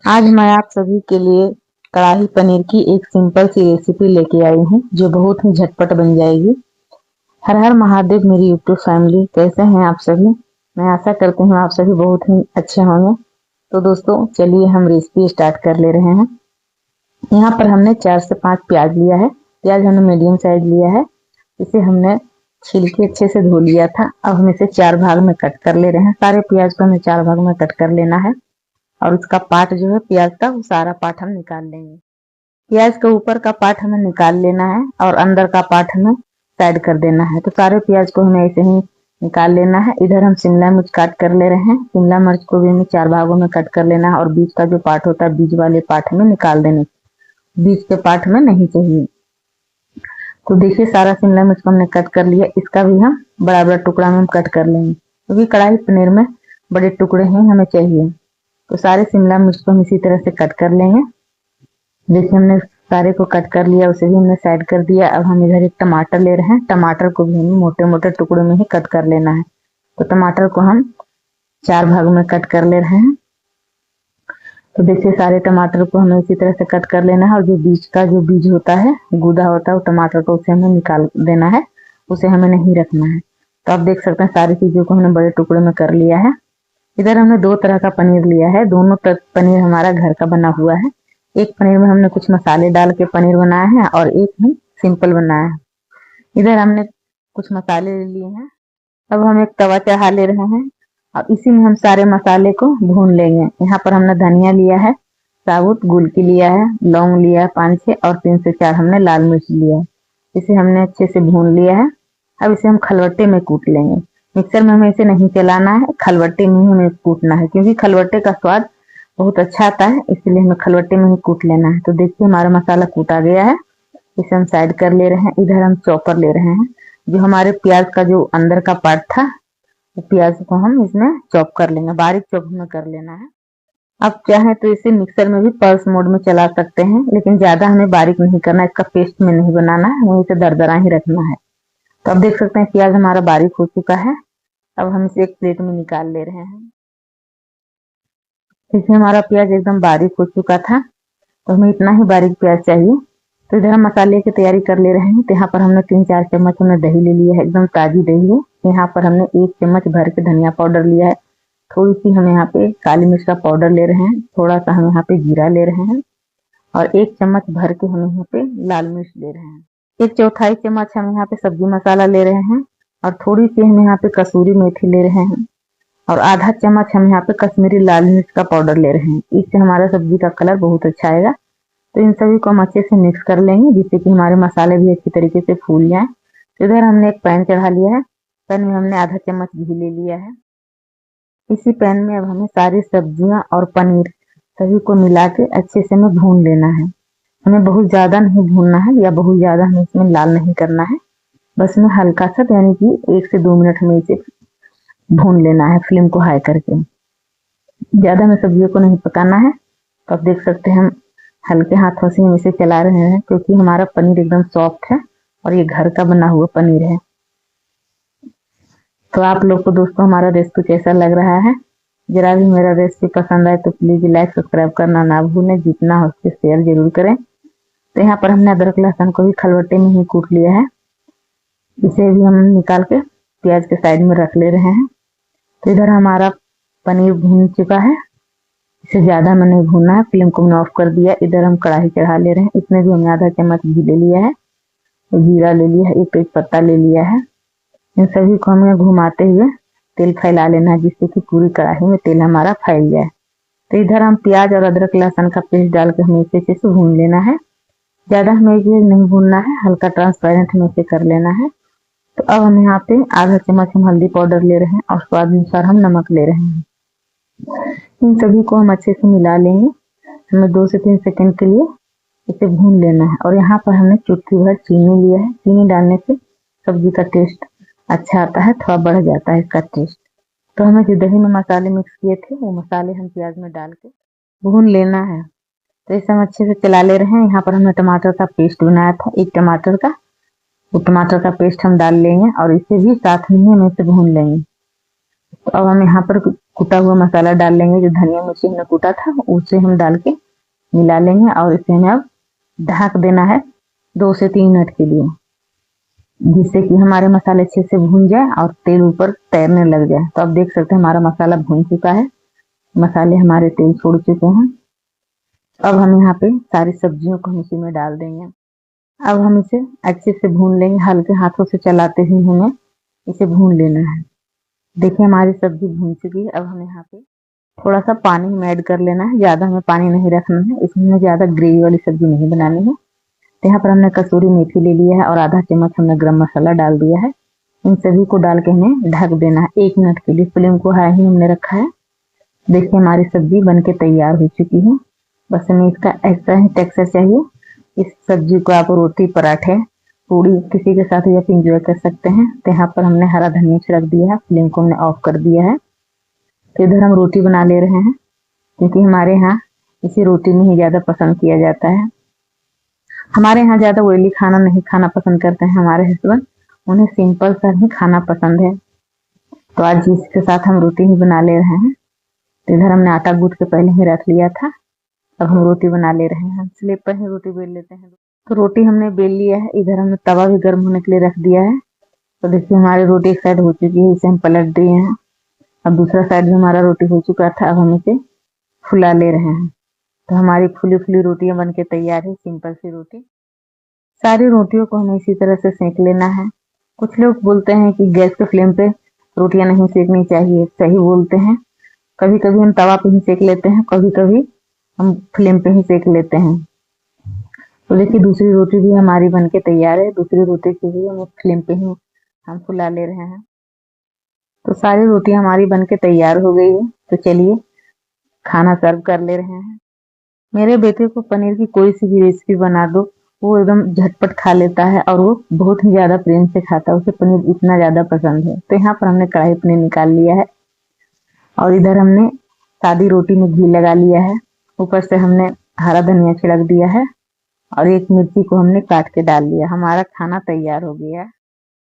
आज मैं आप सभी के लिए कढ़ाई पनीर की एक सिंपल सी रेसिपी लेके आई हूँ जो बहुत ही झटपट बन जाएगी। हर हर महादेव मेरी यूट्यूब फैमिली, कैसे हैं आप सभी? मैं आशा करती हूँ आप सभी बहुत ही अच्छे होंगे। तो दोस्तों चलिए हम रेसिपी स्टार्ट कर ले रहे हैं। यहाँ पर हमने 4 से 5 प्याज लिया है। प्याज हमने मीडियम साइज लिया है। इसे हमने छील के अच्छे से धो लिया था। अब हम इसे 4 भाग में कट कर ले रहे हैं। सारे प्याज को हमें 4 भाग में कट कर लेना है और उसका पार्ट जो है प्याज का, वो सारा पार्ट हम निकाल लेंगे। प्याज के ऊपर का पार्ट हमें निकाल लेना है और अंदर का पार्ट हमें साइड कर देना है। तो सारे प्याज को हमें ऐसे ही निकाल लेना है। इधर हम शिमला मिर्च काट कर ले रहे हैं। शिमला मिर्च को भी हमें 4 भागों में कट कर लेना है और बीच का जो पार्ट होता है, बीज वाले पार्ट हमें निकाल देने, बीच के पार्ट में नहीं चाहिए। तो देखिए सारा शिमला मिर्च को हमने कट कर लिया। इसका भी हम बड़ा बड़ा टुकड़ा में हम कट कर लेंगे क्योंकि कढ़ाई पनीर में बड़े टुकड़े ही हमें चाहिए। तो सारे शिमला मिर्च को हम इसी तरह से कट कर लेंगे। जैसे हमने सारे को कट कर लिया, उसे भी हमने साइड कर दिया। अब हम इधर एक टमाटर ले रहे हैं। टमाटर को भी हमें मोटे मोटे टुकड़े में ही कट कर लेना है। तो टमाटर को हम 4 भाग में कट कर ले रहे हैं। तो देखिए सारे टमाटर को हमें इसी तरह से कट कर लेना है और जो बीच का जो बीज होता है, गूदा होता है, वो टमाटर को उसे हमें निकाल देना है, उसे हमें नहीं रखना है। तो आप देख सकते हैं सारी चीजों को हमने बड़े टुकड़े में कर लिया है। इधर हमने 2 तरह का पनीर लिया है। दोनों पनीर हमारा घर का बना हुआ है। एक पनीर में हमने कुछ मसाले डाल के पनीर बनाया है और एक ही सिंपल बनाया है। इधर हमने कुछ मसाले ले लिए हैं। अब हम एक तवा चढ़ा ले रहे हैं और इसी में हम सारे मसाले को भून लेंगे। यहाँ पर हमने धनिया लिया है, साबुत गुलकी लिया है, लौंग लिया है 5-6 और 3 से 4 हमने लाल मिर्च लिया है। इसे हमने अच्छे से भून लिया है। अब इसे हम खलबट्टे में कूट लेंगे। मिक्सर में हमें इसे नहीं चलाना है, खलबट्टे में ही हमें कूटना है क्योंकि खलबट्टे का स्वाद बहुत अच्छा आता है, इसलिए हमें खलबट्टे में ही कूट लेना है। तो देखिए हमारा मसाला कूटा गया है। इसे हम साइड कर ले रहे हैं। इधर हम चॉपर ले रहे हैं। जो हमारे प्याज का जो अंदर का पार्ट था, वो प्याज को हम इसमें चॉप कर लेंगे, बारीक चॉप हमें कर लेना है। अब चाहे तो इसे मिक्सर में भी पल्स मोड में चला सकते हैं, लेकिन ज्यादा हमें बारीक नहीं करना, इसका पेस्ट में नहीं बनाना है, हमें इसे दरदरा ही रखना है। तो अब देख सकते हैं प्याज हमारा बारीक हो चुका है। अब हम इसे एक प्लेट में निकाल ले रहे हैं। इसमें हमारा प्याज एकदम बारीक हो चुका था, तो हमें इतना ही बारीक प्याज चाहिए। तो इधर हम मसाले की तैयारी कर ले रहे हैं। तो यहाँ पर हमने 3-4 चम्मच हमने दही ले लिया है, एकदम ताजी दही है। यहाँ पर हमने 1 चम्मच भर के धनिया पाउडर लिया है। थोड़ी सी हम यहाँ पे काली मिर्च का पाउडर ले रहे हैं, थोड़ा सा हम यहाँ पे जीरा ले रहे हैं और 1 चम्मच भर के हम यहाँ पे लाल मिर्च ले रहे हैं। 1/4 चम्मच हम यहाँ पे सब्जी मसाला ले रहे हैं और थोड़ी सी हम यहाँ पे कसूरी मेथी ले रहे हैं और आधा चम्मच हम यहाँ पे कश्मीरी लाल मिर्च का पाउडर ले रहे हैं। इससे हमारा सब्जी का कलर बहुत अच्छा आएगा। तो इन सभी को हम अच्छे से मिक्स कर लेंगे जिससे कि हमारे मसाले भी अच्छी तरीके से फूल जाए। तो इधर हमने एक पैन चढ़ा लिया है। पैन में हमने आधा चम्मच घी ले लिया है। इसी पैन में अब हमें सारी सब्जियां और पनीर सभी को मिला के अच्छे से हमें भून लेना है। हमें बहुत ज्यादा नहीं भूनना है या बहुत ज्यादा हमें इसमें लाल नहीं करना है, बस में हल्का सा, यानी कि 1 से 2 मिनट हमें इसे भून लेना है फ्लेम को हाई करके। ज्यादा हमें सब्जियों को नहीं पकाना है। तो आप देख सकते हैं हम हल्के हाथों से हम इसे चला रहे हैं क्योंकि हमारा पनीर एकदम सॉफ्ट है और ये घर का बना हुआ पनीर है। तो आप लोग को दोस्तों हमारा रेसिपी कैसा लग रहा है? जरा भी मेरा रेसिपी पसंद आए तो प्लीज लाइक सब्सक्राइब करना ना भूलें, जितना हो सके शेयर जरूर करें। तो यहाँ पर हमने अदरक लहसुन को भी खलबट्टे में ही कूट लिया है। इसे भी हम निकाल के प्याज के साइड में रख ले रहे हैं। तो इधर हमारा पनीर भून चुका है, इसे ज्यादा हमें नहीं भूनना है। फ्लेम को हमने ऑफ कर दिया। इधर हम कढ़ाई चढ़ा ले रहे हैं। इसमें भी हमने आधा चम्मच घी ले लिया है, जीरा ले लिया है, 1 तेज पत्ता ले लिया है। इन सभी को हमें घुमाते हुए तेल फैला लेना है जिससे कि पूरी कढ़ाई में तेल हमारा फैल जाए। तो इधर हम प्याज और अदरक लहसुन का पेस्ट डाल के हमें इसे अच्छे से भून लेना है। ज्यादा हमें ये नहीं भूनना है, हल्का ट्रांसपेरेंट हमें इसे कर लेना है। तो अब हम यहाँ पे आधा चम्मच हम हल्दी पाउडर ले रहे हैं और स्वाद अनुसार हम नमक ले रहे हैं। इन सभी को हम अच्छे से मिला लेंगे। हमें 2 से 3 सेकंड के लिए इसे भून लेना है। और यहाँ पर हमने चुटकी भर चीनी लिया है। चीनी डालने से सब्जी का टेस्ट अच्छा आता है, थोड़ा बढ़ जाता है इसका टेस्ट। तो हमें जो दही में मसाले मिक्स किए थे, वो मसाले हम प्याज में डाल के भून लेना है। तो इसे हम अच्छे से चला ले रहे हैं। यहाँ पर हमने टमाटर का पेस्ट बनाया था, 1 टमाटर का, वो टमाटर का पेस्ट हम डाल लेंगे और इसे भी साथ में हम इसे भून लेंगे। तो अब हम यहाँ पर कुटा हुआ मसाला डाल लेंगे, जो धनिया मिर्ची हमने कूटा था उसे हम डाल के मिला लेंगे और इसे हमें अब ढक देना है 2 से 3 मिनट के लिए, जिससे कि हमारे मसाले अच्छे से भून जाए और तेल ऊपर तैरने लग जाए। तो आप देख सकते हैं हमारा मसाला भून चुका है, मसाले हमारे तेल छोड़ चुके हैं। अब हम यहाँ पे सारी सब्जियों को हम इसी में डाल देंगे। अब हम इसे अच्छे से भून लेंगे, हल्के हाथों से चलाते हुए हमें इसे भून लेना है। देखिए हमारी सब्जी भून चुकी है। अब हम यहाँ पे थोड़ा सा पानी में ऐड कर लेना है, ज्यादा हमें पानी नहीं रखना है, इसमें ज्यादा ग्रेवी वाली सब्जी नहीं बनानी है। तो यहाँ पर हमने कसूरी मेथी ले लिया है और आधा चम्मच हमने गरम मसाला डाल दिया है। इन सभी को डाल के हमें ढक देना है 1 मिनट के लिए। फ्लेम को हाई ही हमने रखा है। देखिए हमारी सब्जी बनके तैयार हो चुकी है। बस हमें इसका ऐसा ही टेक्सचर चाहिए। इस सब्जी को आप रोटी, पराठे, पूड़ी किसी के साथ भी आप इंजॉय कर सकते हैं। तो यहाँ पर हमने हरा धनिया छिड़क दिया है, फ्लेम को हमने ऑफ कर दिया है। तो इधर हम रोटी बना ले रहे हैं, क्योंकि हमारे यहाँ इसी रोटी में ही ज्यादा पसंद किया जाता है। हमारे यहाँ ज्यादा ऑयली खाना नहीं खाना पसंद करते हैं हमारे हस्बैंड, उन्हें सिंपल सा ही खाना पसंद है। तो आज इसके साथ हम रोटी ही बना ले रहे हैं। तो इधर हमने आटा गूंथ के पहले ही रख लिया था। अब हम रोटी बना ले रहे हैं, स्लेब पर ही रोटी बेल लेते हैं। तो रोटी हमने बेल लिया है। इधर हमने तवा भी गर्म होने के लिए रख दिया है। तो देखिए हमारी रोटी एक साइड हो चुकी है, इसे हम पलट दिए हैं। अब दूसरा साइड भी हमारा रोटी हो चुका था, अब हम इसे फुला ले रहे हैं। तो हमारी फुली फुली रोटियां बनके तैयार है, सिंपल सी रोटी। सारी रोटियों को हमें इसी तरह से सेक लेना है। कुछ लोग बोलते हैं कि गैस के फ्लेम पे रोटियां नहीं सेकनी चाहिए, सही बोलते हैं। कभी कभी हम तवा पे ही सेक लेते हैं, कभी कभी हम फ्लेम पे ही सेक लेते हैं। तो देखिए दूसरी रोटी भी हमारी बनके तैयार है। दूसरी रोटी की भी हम फ्लेम पे ही हम फुला ले रहे हैं। तो सारी रोटी हमारी बनके तैयार हो गई है। तो चलिए खाना सर्व कर ले रहे हैं। मेरे बेटे को पनीर की कोई सी भी रेसिपी बना दो, वो एकदम झटपट खा लेता है और वो बहुत ही ज्यादा प्रेम से खाता है, उसे पनीर इतना ज्यादा पसंद है। तो यहाँ पर हमने कढ़ाई पनीर निकाल लिया है और इधर हमने सादी रोटी में घी लगा लिया है। ऊपर से हमने हरा धनिया छिड़क दिया है और एक मिर्ची को हमने काट के डाल लिया। हमारा खाना तैयार हो गया है।